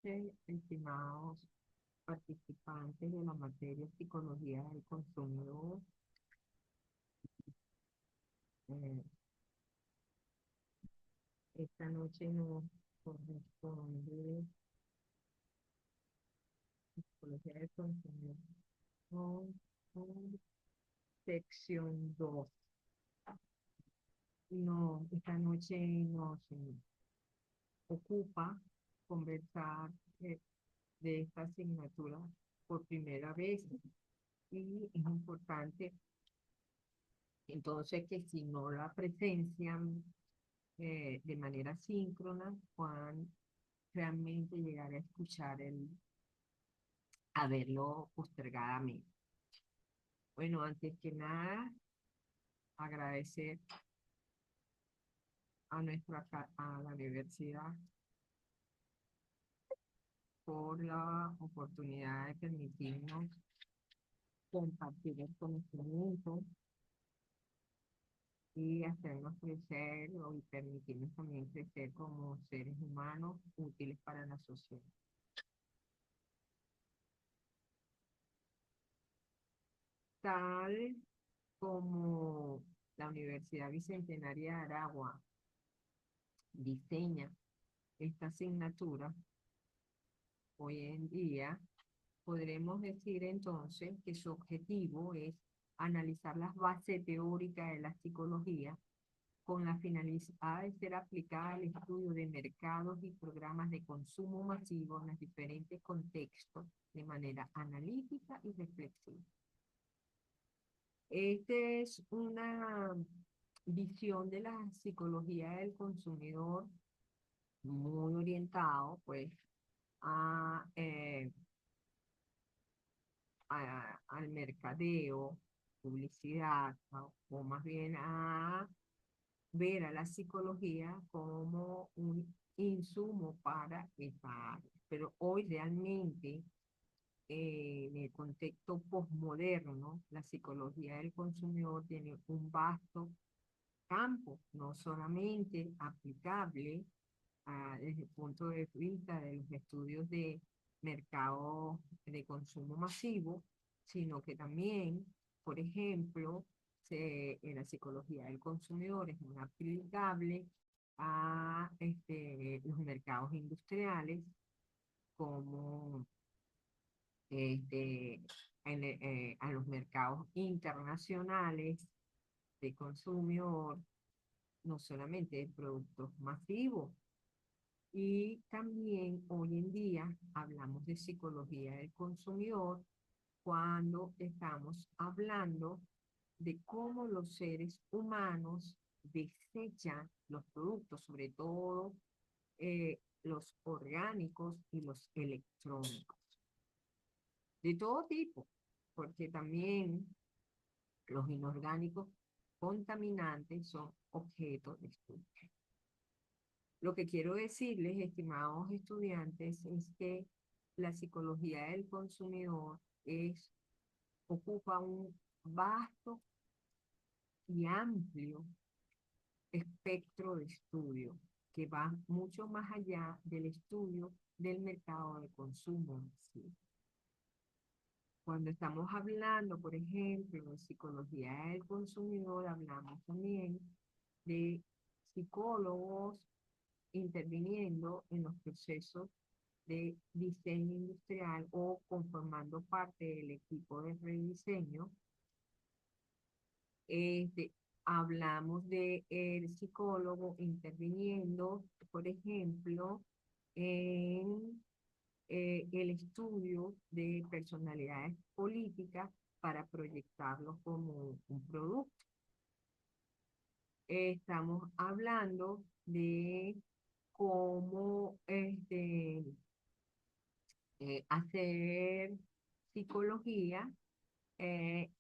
Estimados participantes de la materia Psicología del Consumidor. eh, Esta noche nos corresponde Psicología del Consumidor con sección 2. No, esta noche nos ocupa conversar de esta asignatura por primera vez, y es importante entonces que si no la presencian de manera síncrona, puedan realmente llegar a escuchar a verlo postergadamente. Bueno, antes que nada, agradecer a la universidad por la oportunidad de permitirnos compartir el conocimiento y hacernos crecer y permitirnos también crecer como seres humanos útiles para la sociedad. Tal como la Universidad Bicentenaria de Aragua diseña esta asignatura, hoy en día podremos decir entonces que su objetivo es analizar las bases teóricas de la psicología con la finalidad de ser aplicada al estudio de mercados y programas de consumo masivo en los diferentes contextos de manera analítica y reflexiva. Esta es una visión de la psicología del consumidor muy orientado pues a, al mercadeo, publicidad, o más bien a ver a la psicología como un insumo para esta área. Pero hoy realmente, en el contexto postmoderno, la psicología del consumidor tiene un vasto campo, no solamente aplicable desde el punto de vista de los estudios de mercado de consumo masivo, sino que también, por ejemplo, en la psicología del consumidor es muy aplicable a los mercados industriales, como este, a los mercados internacionales de consumidor, no solamente de productos masivos. Y también hoy en día hablamos de psicología del consumidor cuando estamos hablando de cómo los seres humanos desechan los productos, sobre todo los orgánicos y los electrónicos, de todo tipo, porque también los inorgánicos contaminantes son objetos de estudio. Lo que quiero decirles, estimados estudiantes, es que la psicología del consumidor ocupa un vasto y amplio espectro de estudio que va mucho más allá del estudio del mercado de consumo. ¿Sí? Cuando estamos hablando, por ejemplo, de psicología del consumidor, hablamos también de psicólogos interviniendo en los procesos de diseño industrial o conformando parte del equipo de rediseño. Este, Hablamos de el psicólogo interviniendo, por ejemplo, en el estudio de personalidades políticas para proyectarlos como un producto. Estamos hablando de cómo hacer psicología eh,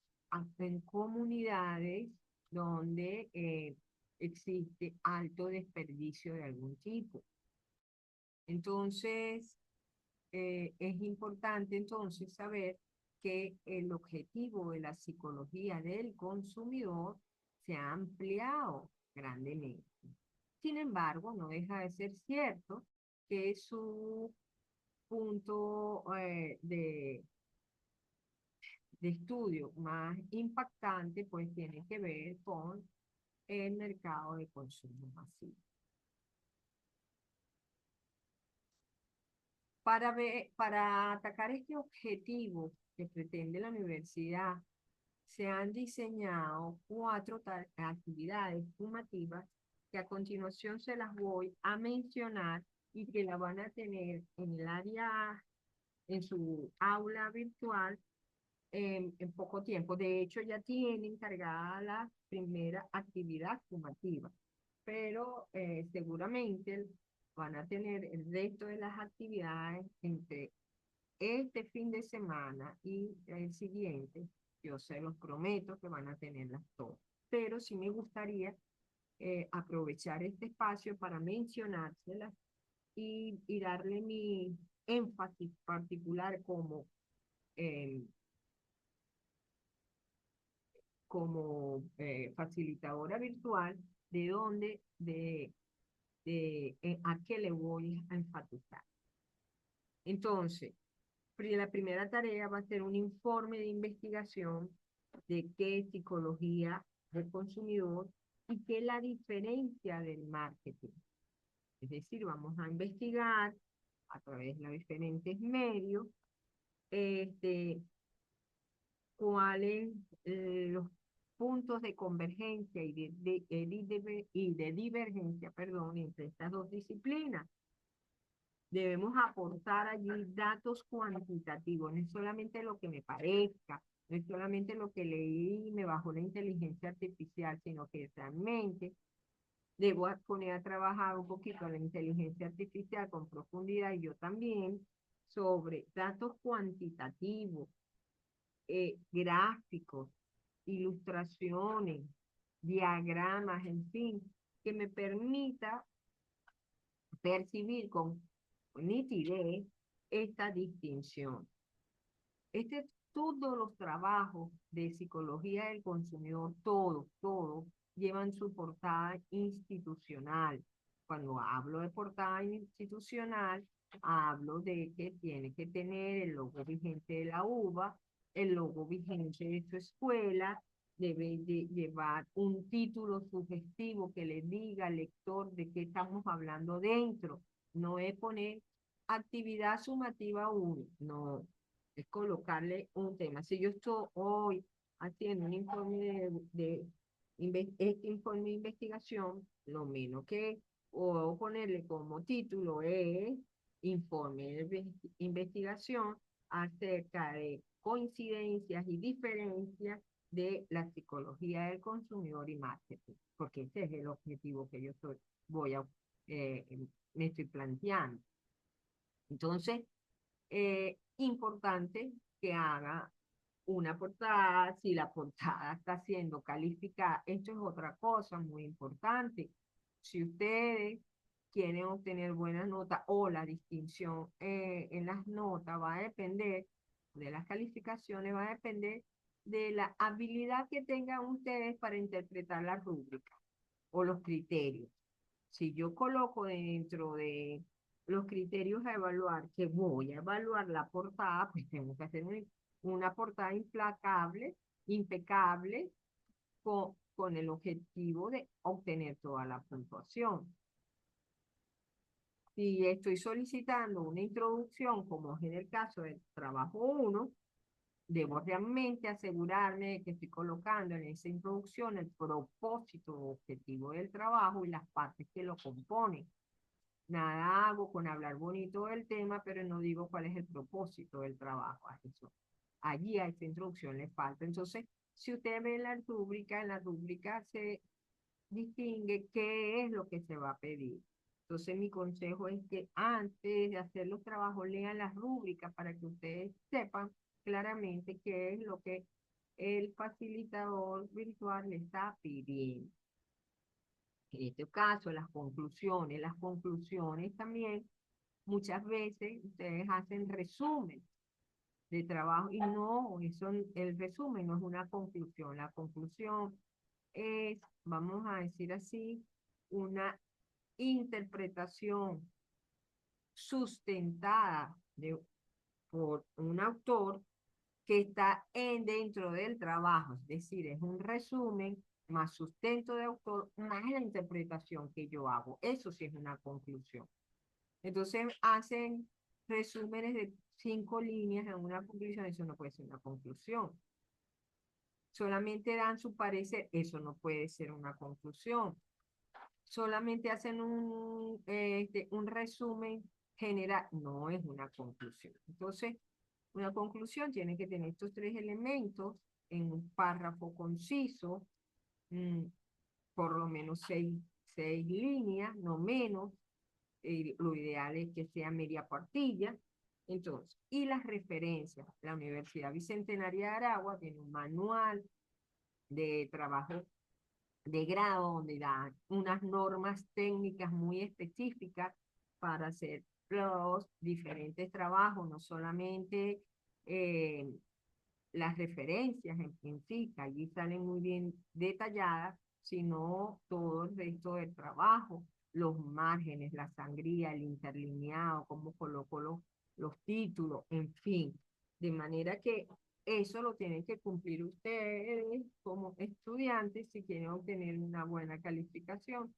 en comunidades donde existe alto desperdicio de algún tipo. Entonces, es importante entonces saber que el objetivo de la psicología del consumidor se ha ampliado grandemente. Sin embargo, no deja de ser cierto que su punto de estudio más impactante, pues tiene que ver con el mercado de consumo masivo. Para atacar este objetivo que pretende la universidad, se han diseñado cuatro actividades formativas que a continuación se las voy a mencionar y que la van a tener en el área, en su aula virtual en poco tiempo. De hecho, ya tienen cargada la primera actividad formativa, pero seguramente van a tener el resto de las actividades entre este fin de semana y el siguiente. Yo se los prometo que van a tenerlas todas. Pero sí me gustaría aprovechar este espacio para mencionárselas y darle mi énfasis particular eh, como facilitadora virtual, de dónde, a qué le voy a enfatizar. Entonces, la primera tarea va a ser un informe de investigación de qué es psicología del consumidor y qué es la diferencia del marketing. Es decir, vamos a investigar a través de los diferentes medios este, cuáles los puntos de convergencia y de divergencia, perdón, entre estas dos disciplinas. Debemos aportar allí datos cuantitativos, no es solamente lo que me parezca, no es solamente lo que leí y me bajó la inteligencia artificial, sino que realmente debo poner a trabajar un poquito la inteligencia artificial con profundidad y yo también sobre datos cuantitativos, gráficos, ilustraciones, diagramas, en fin, que me permita percibir con nitidez esta distinción. Todos los trabajos de psicología del consumidor, todos, llevan su portada institucional. Cuando hablo de portada institucional, hablo de que tiene que tener el logo vigente de la UBA, el logo vigente de su escuela, debe de llevar un título sugestivo que le diga al lector de qué estamos hablando dentro. No es poner actividad sumativa 1, no, es colocarle un tema. Si yo estoy hoy haciendo un informe este informe de investigación, lo menos que puedo ponerle como título es informe de investigación acerca de coincidencias y diferencias de la psicología del consumidor y marketing, porque ese es el objetivo que yo eh, me estoy planteando. Entonces, importante que haga una portada, si la portada está siendo calificada, esto es otra cosa muy importante. Si ustedes quieren obtener buenas notas o la distinción en las notas va a depender de las calificaciones, va a depender de la habilidad que tengan ustedes para interpretar la rúbrica o los criterios. Si yo coloco dentro de los criterios a evaluar, que voy a evaluar la portada, pues tengo que hacer una portada implacable, impecable, con el objetivo de obtener toda la puntuación. Si estoy solicitando una introducción, como es en el caso del trabajo 1, debo realmente asegurarme de que estoy colocando en esa introducción el propósito o objetivo del trabajo y las partes que lo componen. Nada hago con hablar bonito del tema, pero no digo cuál es el propósito del trabajo. Eso. Allí a esta introducción le falta. Entonces, si usted ve en la rúbrica se distingue qué es lo que se va a pedir. Entonces, mi consejo es que antes de hacer los trabajos, lean las rúbricas para que ustedes sepan claramente qué es lo que el facilitador virtual le está pidiendo. En este caso, las conclusiones también, muchas veces ustedes hacen resumen de trabajo y no, el resumen no es una conclusión. La conclusión es, vamos a decir así, una interpretación sustentada por un autor que está dentro del trabajo, es decir, es un resumen más sustento de autor, más la interpretación que yo hago. Eso sí es una conclusión. Entonces hacen resúmenes de 5 líneas en una conclusión, eso no puede ser una conclusión. Solamente dan su parecer, eso no puede ser una conclusión. Solamente hacen un resumen general, no es una conclusión. Entonces, una conclusión tiene que tener estos 3 elementos en un párrafo conciso, mm, por lo menos 6 líneas, no menos. Lo ideal es que sea media cuartilla. Entonces, y las referencias. La Universidad Bicentenaria de Aragua tiene un manual de trabajo de grado donde da unas normas técnicas muy específicas para hacer los diferentes trabajos, no solamente eh, las referencias en sí, que allí salen muy bien detalladas, sino todo el resto del trabajo, los márgenes, la sangría, el interlineado, cómo coloco los títulos, en fin. De manera que eso lo tienen que cumplir ustedes como estudiantes si quieren obtener una buena calificación,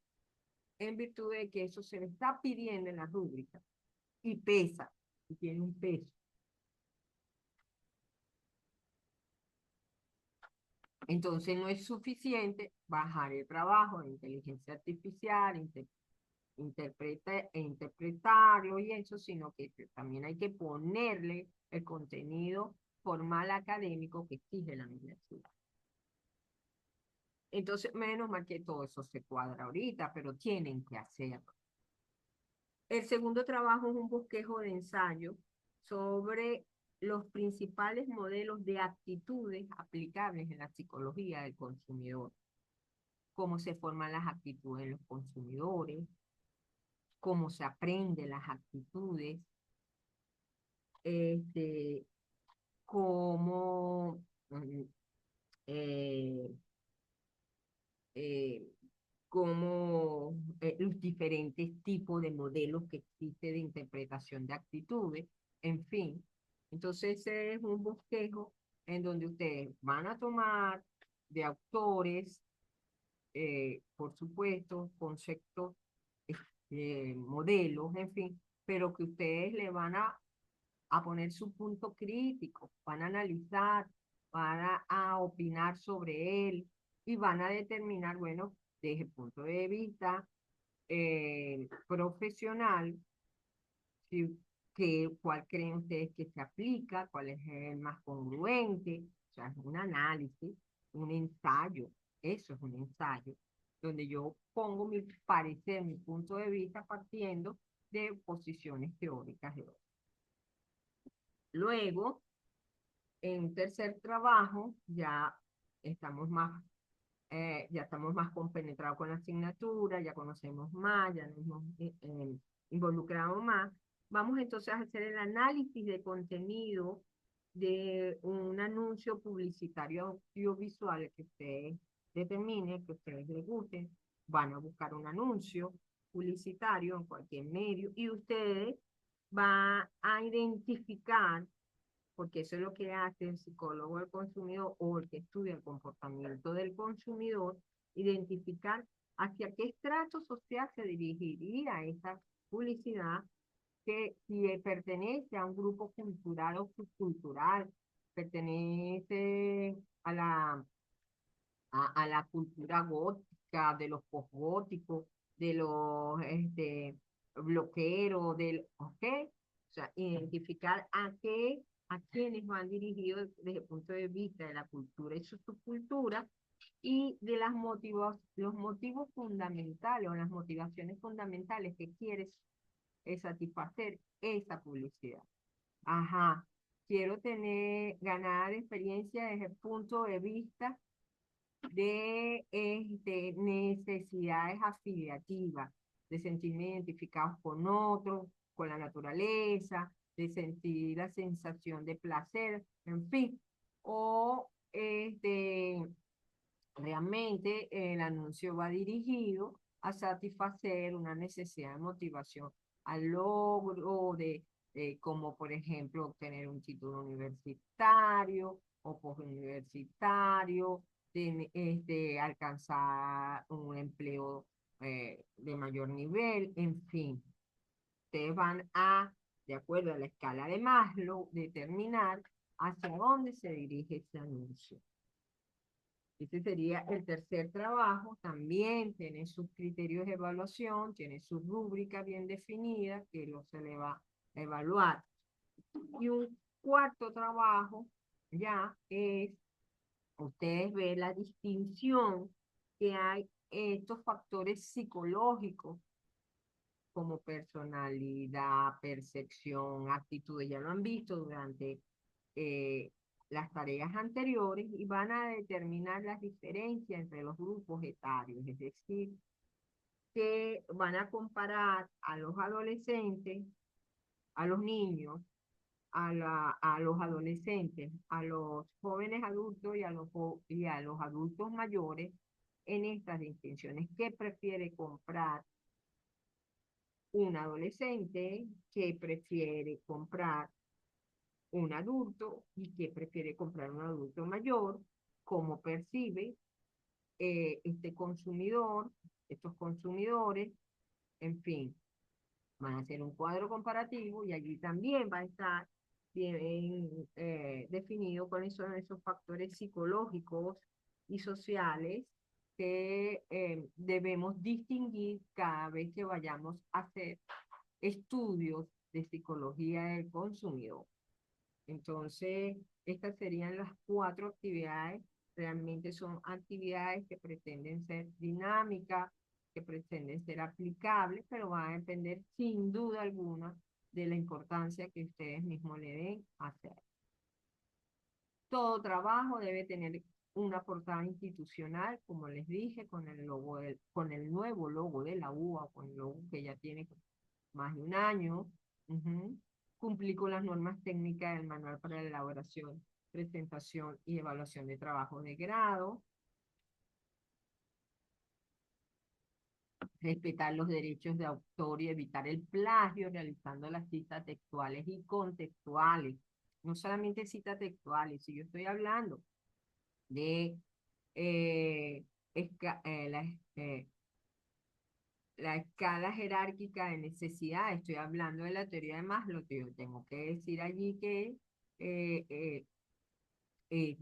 en virtud de que eso se les está pidiendo en la rúbrica y pesa, y tiene un peso. Entonces no es suficiente bajar el trabajo de inteligencia artificial, interpretarlo y eso, sino que también hay que ponerle el contenido formal académico que exige la universidad. Entonces, menos mal que todo eso se cuadra ahorita, pero tienen que hacerlo. El segundo trabajo es un bosquejo de ensayo sobre los principales modelos de actitudes aplicables en la psicología del consumidor, cómo se forman las actitudes de los consumidores, cómo se aprenden las actitudes, este, cómo eh, eh, los diferentes tipos de modelos que existe de interpretación de actitudes, en fin. Entonces, ese es un bosquejo en donde ustedes van a tomar de autores, por supuesto, conceptos, modelos, en fin, pero que ustedes le van a poner su punto crítico, van a analizar, van a opinar sobre él y van a determinar, bueno, desde el punto de vista profesional, si, cuál creen ustedes que se aplica, cuál es el más congruente, o sea, es un análisis, un ensayo, eso es un ensayo, donde yo pongo mi parecer, mi punto de vista partiendo de posiciones teóricas de otros. Luego, en un tercer trabajo, ya estamos más compenetrados con la asignatura, ya conocemos más, ya nos hemos involucrado más. Vamos entonces a hacer el análisis de contenido de un anuncio publicitario audiovisual que ustedes determinen, que a ustedes les guste. Van a buscar un anuncio publicitario en cualquier medio y ustedes van a identificar, porque eso es lo que hace el psicólogo del consumidor o el que estudia el comportamiento del consumidor, identificar hacia qué estrato social se dirigiría esa publicidad, que si pertenece a un grupo cultural o subcultural, pertenece a la cultura gótica, de los posgóticos, de los bloqueros, ¿ok? O sea, identificar a quienes van dirigidos desde el punto de vista de la cultura y su subcultura y de los motivos fundamentales o las motivaciones fundamentales que quieres satisfacer esa publicidad. Ajá, quiero ganar experiencia desde el punto de vista de necesidades afiliativas, de sentirme identificados con otros, con la naturaleza, de sentir la sensación de placer, en fin. O realmente el anuncio va dirigido a satisfacer una necesidad de motivación al logro como por ejemplo obtener un título universitario o postuniversitario, alcanzar un empleo de mayor nivel, en fin. Ustedes van a, de acuerdo a la escala de Maslow, determinar hacia dónde se dirige ese anuncio. Ese sería el tercer trabajo. También tiene sus criterios de evaluación, tiene su rúbrica bien definida que lo se le va a evaluar. Y un cuarto trabajo ya es, ustedes ven la distinción que hay estos factores psicológicos como personalidad, percepción, actitudes, ya lo han visto durante eh, las tareas anteriores y van a determinar las diferencias entre los grupos etarios, es decir, que van a comparar a los adolescentes, a los niños, a los adolescentes, a los jóvenes adultos y a los adultos mayores en estas distinciones. ¿Qué prefiere comprar un adolescente? ¿Qué prefiere comprar un adulto y que prefiere comprar un adulto mayor? ¿Cómo percibe este consumidor, estos consumidores? En fin, van a hacer un cuadro comparativo y allí también va a estar bien definido cuáles son esos factores psicológicos y sociales que debemos distinguir cada vez que vayamos a hacer estudios de psicología del consumidor. Entonces, estas serían las cuatro actividades. Realmente son actividades que pretenden ser dinámicas, que pretenden ser aplicables, pero van a depender sin duda alguna de la importancia que ustedes mismos le den a hacer. Todo trabajo debe tener una portada institucional, como les dije, con el nuevo logo de la UBA, con el logo que ya tiene más de un año. Ujú. Cumplir con las normas técnicas del manual para la elaboración, presentación y evaluación de trabajo de grado. Respetar los derechos de autor y evitar el plagio, realizando las citas textuales y contextuales. No solamente citas textuales, si yo estoy hablando de eh, esca- eh, la, eh, la escala jerárquica de necesidad, estoy hablando de la teoría de Maslow, yo tengo que decir allí que eh, eh, eh,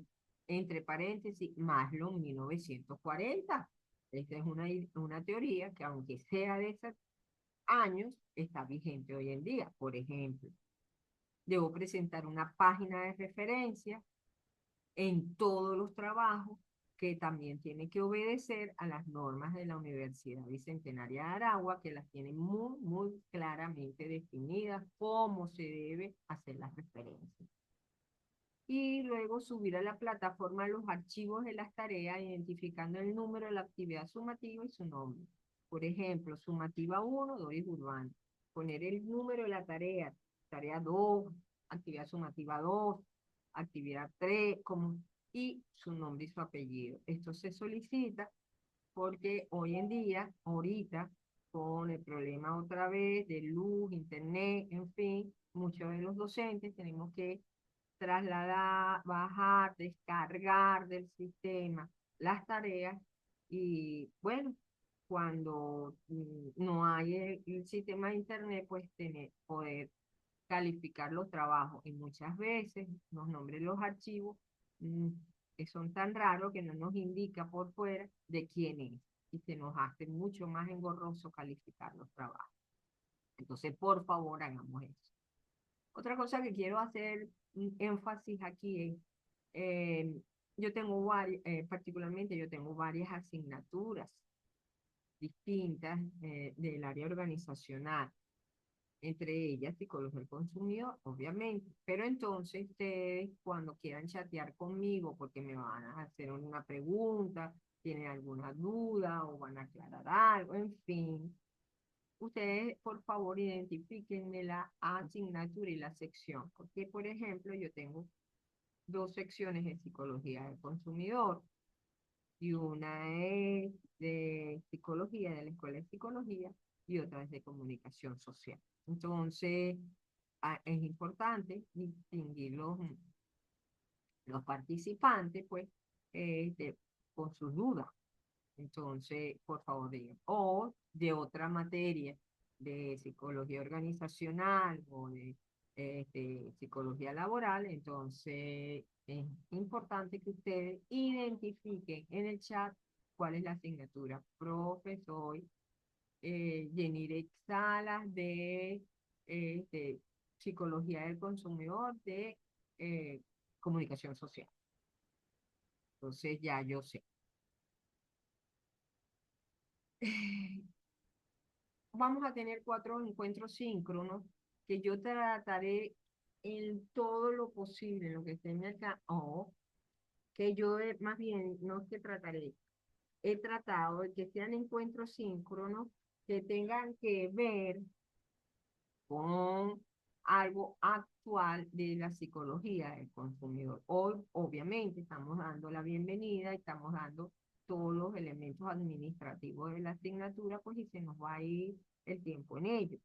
entre paréntesis, Maslow 1940. Esta es una teoría que aunque sea de esos años, está vigente hoy en día. Por ejemplo, debo presentar una página de referencia en todos los trabajos que también tiene que obedecer a las normas de la Universidad Bicentenaria de Aragua, que las tienen muy, muy claramente definidas cómo se debe hacer las referencias. Y luego subir a la plataforma los archivos de las tareas identificando el número de la actividad sumativa y su nombre. Por ejemplo, sumativa 1, Doris Urbano. Poner el número de la tarea, tarea 2, actividad sumativa 2, actividad 3, y su nombre y su apellido. Esto se solicita porque hoy en día, ahorita, con el problema otra vez de luz, internet, en fin, muchos de los docentes tenemos que trasladar, bajar, descargar del sistema las tareas y bueno, cuando no hay el sistema de internet, pues poder calificar los trabajos y muchas veces los nombres de los archivos mm, que son tan raros que no nos indica por fuera de quién es y se nos hace mucho más engorroso calificar los trabajos. Entonces, por favor, hagamos eso. Otra cosa que quiero hacer énfasis aquí es, yo tengo particularmente yo tengo varias asignaturas distintas del área organizacional, entre ellas psicología del consumidor, obviamente. Pero entonces ustedes cuando quieran chatear conmigo porque me van a hacer una pregunta, tienen alguna duda o van a aclarar algo, en fin, ustedes, por favor, identifíquenme la asignatura y la sección, porque, por ejemplo, yo tengo dos secciones de psicología del consumidor y una es de psicología, de la escuela de psicología, y otra es de comunicación social. Entonces, es importante distinguir los participantes, pues, con sus dudas. Entonces, por favor, digan. O de otra materia, de psicología organizacional o de psicología laboral. Entonces, es importante que ustedes identifiquen en el chat cuál es la asignatura. Profesor Yenire Salas de psicología del consumidor de eh, comunicación social. Entonces, ya yo sé. Vamos a tener 4 encuentros síncronos que yo trataré en todo lo posible, en lo que esté en mi alcance, o que yo más bien no es que trataré, he tratado de que sean encuentros síncronos que tengan que ver con algo actual de la psicología del consumidor. Hoy, obviamente, estamos dando la bienvenida y estamos dando todos los elementos administrativos de la asignatura, pues y se nos va a ir el tiempo en ello.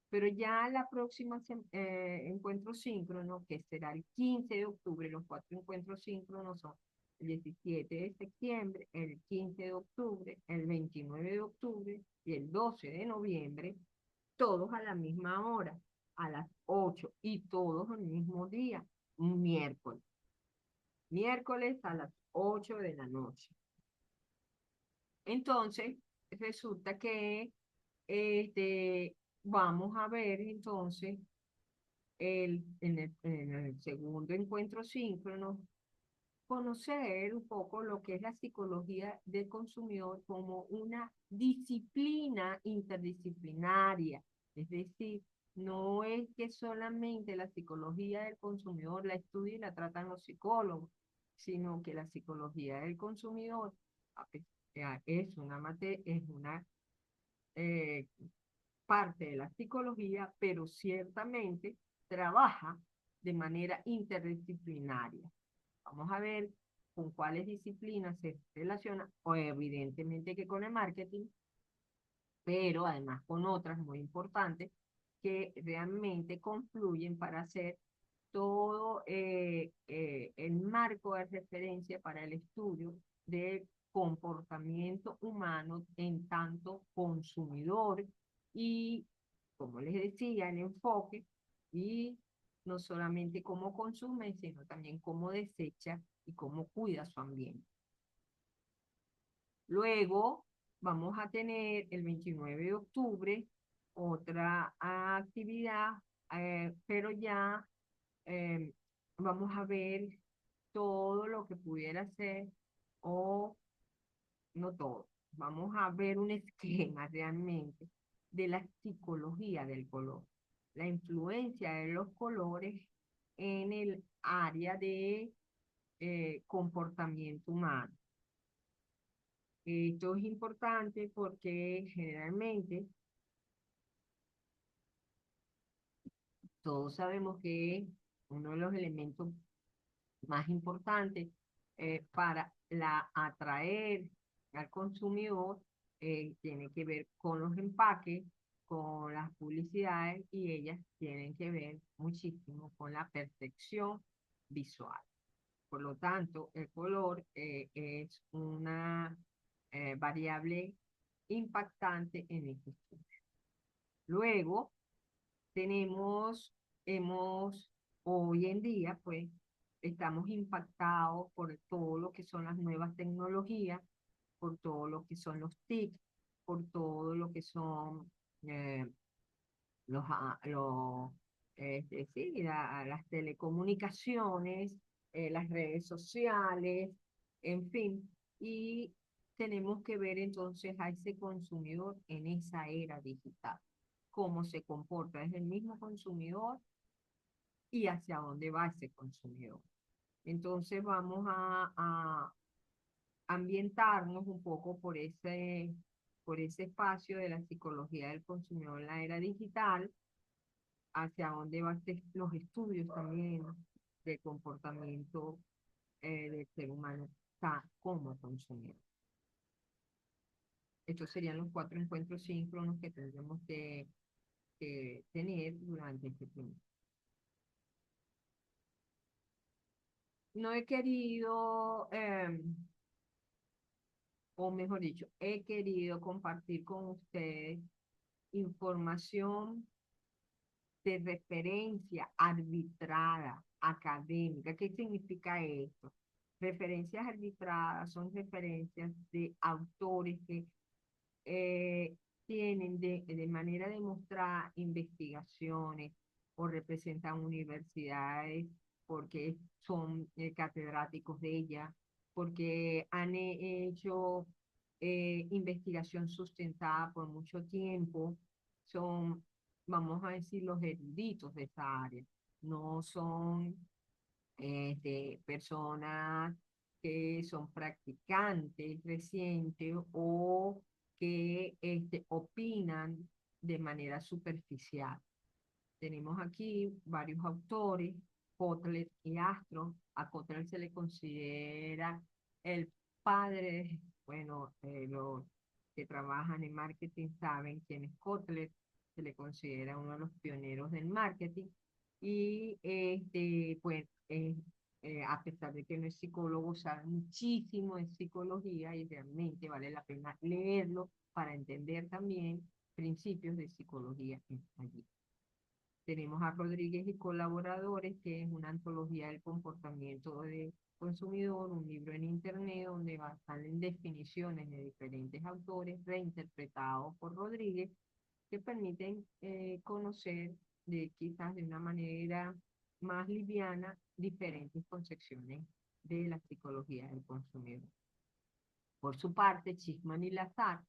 Pero ya la próxima encuentro síncrono, que será el 15 de octubre, los 4 encuentros síncronos son el 17 de septiembre, el 15 de octubre, el 29 de octubre y el 12 de noviembre, todos a la misma hora, a las 8 y todos el mismo día, un miércoles. Miércoles a las 8 de la noche. Entonces, resulta que vamos a ver entonces en el segundo encuentro síncrono, conocer un poco lo que es la psicología del consumidor como una disciplina interdisciplinaria. Es decir, no es que solamente la psicología del consumidor la estudia y la tratan los psicólogos, sino que la psicología del consumidor es una eh, parte de la psicología, pero ciertamente trabaja de manera interdisciplinaria. Vamos a ver con cuáles disciplinas se relaciona, o evidentemente que con el marketing, pero además con otras muy importantes que realmente confluyen para hacer todo el marco de referencia para el estudio del comportamiento humano en tanto consumidor y, como les decía, el enfoque y no solamente cómo consume, sino también cómo desecha y cómo cuida su ambiente. Luego vamos a tener el 29 de octubre otra actividad, pero ya eh, vamos a ver todo lo que pudiera ser o no todo. Vamos a ver un esquema realmente de la psicología del color, la influencia de los colores en el área de comportamiento humano. Esto es importante porque generalmente todos sabemos que uno de los elementos más importantes para atraer al consumidor tiene que ver con los empaques, con las publicidades y ellas tienen que ver muchísimo con la percepción visual. Por lo tanto, el color es una variable impactante en este estudio. Luego tenemos, hoy en día, pues, estamos impactados por todo lo que son las nuevas tecnologías, por todo lo que son los TIC, por todo lo que son eh, sí, las telecomunicaciones, las redes sociales, en fin, y tenemos que ver entonces a ese consumidor en esa era digital, cómo se comporta, es el mismo consumidor y hacia dónde va ese consumidor. Entonces vamos a ambientarnos un poco por ese espacio de la psicología del consumidor en la era digital, hacia dónde van los estudios también del comportamiento del ser humano como consumidor. Estos serían los 4 encuentros síncronos que tendremos que tener durante este tiempo. No he querido, o mejor dicho, he querido compartir con ustedes información de referencia arbitrada, académica. ¿Qué significa esto? Referencias arbitradas son referencias de autores que eh, tienen de manera de mostrar investigaciones o representan universidades porque son catedráticos de ellas, porque han hecho investigación sustentada por mucho tiempo, son, vamos a decir, los eruditos de esta área, no son personas que son practicantes recientes o que opinan de manera superficial. Tenemos aquí varios autores, Kotler y Astro. A Kotler se le considera el padre, bueno, los que trabajan en marketing saben quién es Kotler, se le considera uno de los pioneros del marketing y pues a pesar de que no es psicólogo, sabe muchísimo de psicología y realmente vale la pena leerlo para entender también principios de psicología allí. Tenemos a Rodríguez y colaboradores, que es una antología del comportamiento del consumidor, un libro en internet donde salen definiciones de diferentes autores reinterpretados por Rodríguez que permiten conocer quizás de una manera más liviana diferentes concepciones de la psicología del consumidor. Por su parte, Chisman y Lazar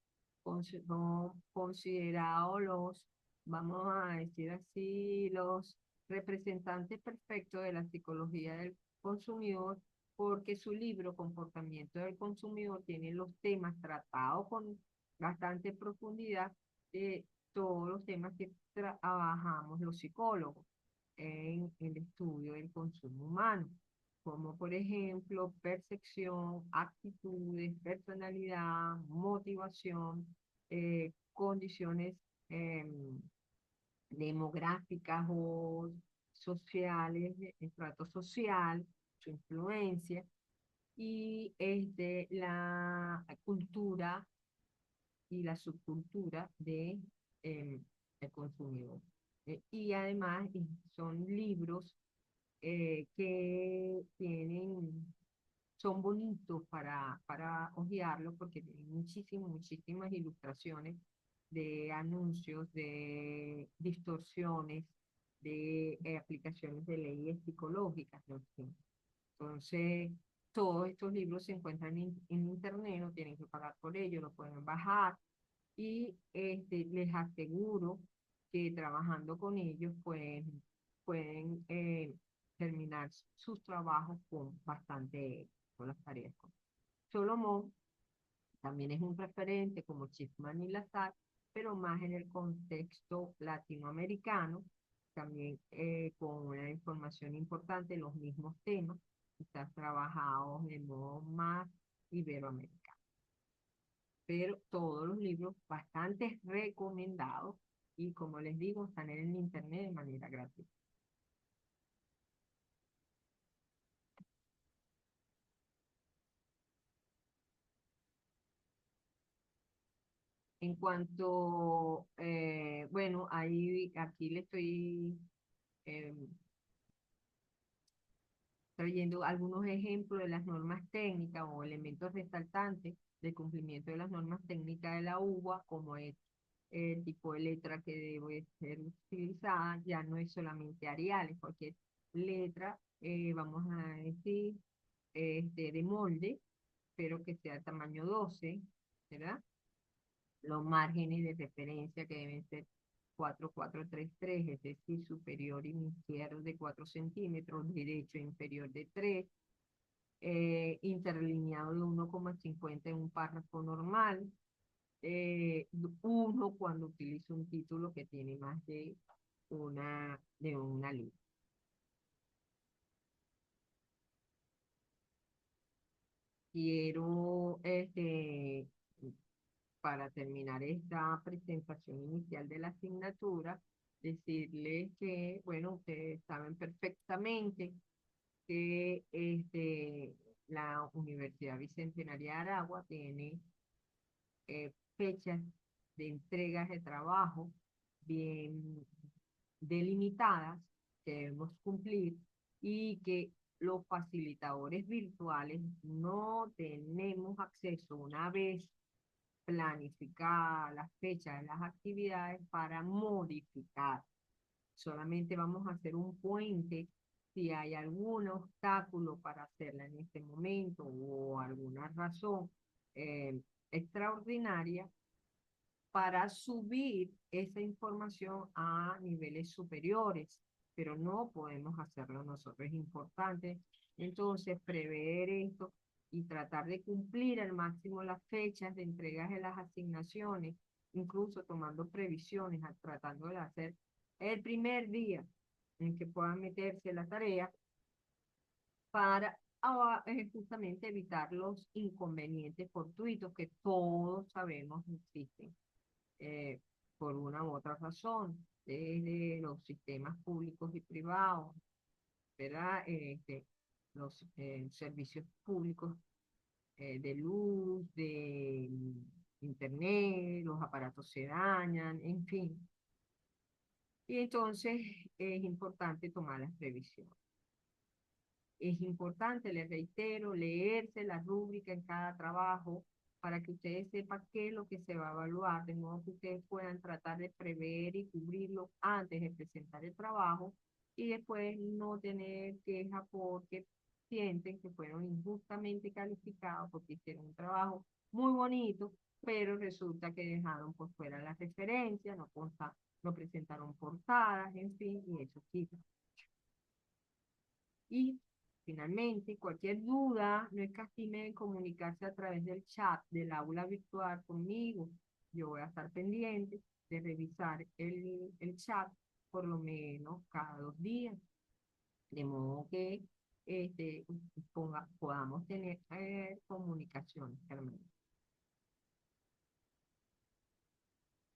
son considerados los, vamos a decir así, los representantes perfectos de la psicología del consumidor, porque su libro Comportamiento del Consumidor tiene los temas tratados con bastante profundidad de todos los temas que trabajamos los psicólogos en el estudio del consumo humano como por ejemplo percepción, actitudes, personalidad, motivación, condiciones demográficas o sociales, estrato social, su influencia, y la cultura y la subcultura de, el consumidor. Y además son libros que son bonitos para hojearlo porque tienen muchísimas ilustraciones de anuncios, de distorsiones, de aplicaciones de leyes psicológicas, ¿no? Sí. Entonces, todos estos libros se encuentran en internet, no tienen que pagar por ellos, lo pueden bajar y les aseguro que trabajando con ellos pueden terminar sus trabajos con bastante éxito, las tareas. Solomon también es un referente como Schiffman y Lazar, pero más en el contexto latinoamericano, también con una información importante, los mismos temas, quizás trabajados de modo más iberoamericano. Pero todos los libros bastante recomendados y como les digo, están en el internet de manera gratuita. En cuanto, bueno, ahí, aquí le estoy eh, trayendo algunos ejemplos de las normas técnicas o elementos resaltantes del cumplimiento de las normas técnicas de la UBA, como es el tipo de letra que debe ser utilizada, ya no es solamente Arial, cualquier letra, vamos a decir, de molde, pero que sea tamaño 12, ¿verdad? Los márgenes de referencia que deben ser 4,433, es decir, superior y izquierdo de 4 centímetros, derecho e inferior de 3, interlineado de 1,50 en un párrafo normal, 1 cuando utilizo un título que tiene más de una línea. Quiero, para terminar esta presentación inicial de la asignatura, decirles que, bueno, ustedes saben perfectamente que la Universidad Bicentenaria de Aragua tiene fechas de entregas de trabajo bien delimitadas que debemos cumplir y que los facilitadores virtuales no tenemos acceso una vez planificadas las fechas de las actividades para modificar. Solamente vamos a hacer un puente si hay algún obstáculo para hacerla en este momento o alguna razón eh, extraordinaria para subir esa información a niveles superiores, pero no podemos hacerlo nosotros. Es importante entonces prever esto y tratar de cumplir al máximo las fechas de entregas de las asignaciones, incluso tomando previsiones, tratando de hacer el primer día en que puedan meterse la tarea para justamente evitar los inconvenientes fortuitos que todos sabemos existen eh, por una u otra razón, desde los sistemas públicos y privados, ¿verdad? Los servicios públicos de luz, de internet, los aparatos se dañan, en fin. Y entonces es importante tomar las previsiones. Es importante, les reitero, leerse la rúbrica en cada trabajo para que ustedes sepan qué es lo que se va a evaluar, de modo que ustedes puedan tratar de prever y cubrirlo antes de presentar el trabajo y después no tener queja porque sienten que fueron injustamente calificados porque hicieron un trabajo muy bonito, pero resulta que dejaron por fuera las referencias, no presentaron portadas, en fin, y eso quita. Y finalmente, cualquier duda, no escatime en comunicarse a través del chat del aula virtual conmigo. Yo voy a estar pendiente de revisar el chat por lo menos cada 2 días, de modo que podamos tener comunicación permanente.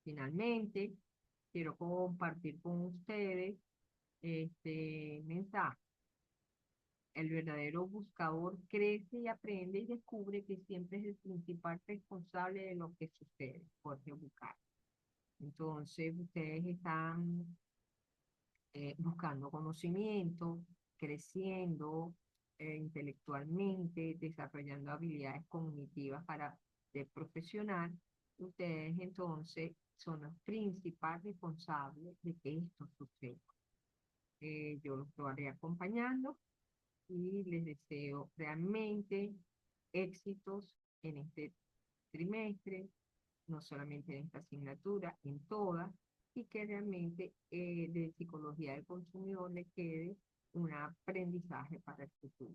Finalmente, quiero compartir con ustedes este mensaje. El verdadero buscador crece y aprende y descubre que siempre es el principal responsable de lo que sucede, Jorge Bucay. Entonces, ustedes están buscando conocimiento, creciendo intelectualmente, desarrollando habilidades cognitivas para ser profesional. Ustedes entonces son los principales responsables de que esto suceda. Yo los estaré acompañando y les deseo realmente éxitos en este trimestre, no solamente en esta asignatura, en todas, y que realmente de psicología del consumidor le quede un aprendizaje para el futuro.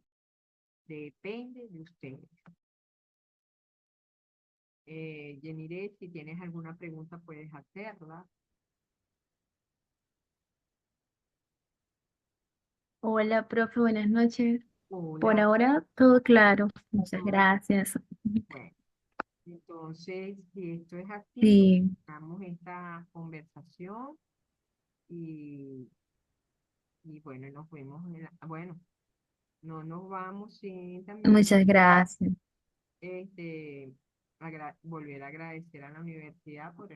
Depende de ustedes. Yenire, si tienes alguna pregunta puedes hacerla. Hola, profe, buenas noches. Por Hola, ahora, todo claro. Muchas todo gracias. bueno. Entonces, si esto es así, Sí, damos esta conversación y, y bueno, nos vemos bueno, no nos vamos sin también muchas gracias. este, volver a agradecer a la universidad por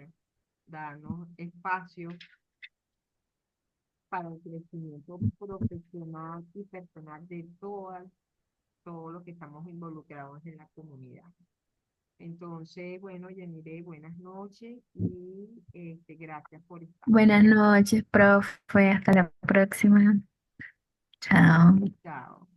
darnos espacio para el crecimiento profesional y personal de todos los que estamos involucrados en la comunidad. Entonces, bueno, Yanire, buenas noches y gracias por estar. Buenas noches, profe. Hasta la próxima. Chao. Chao.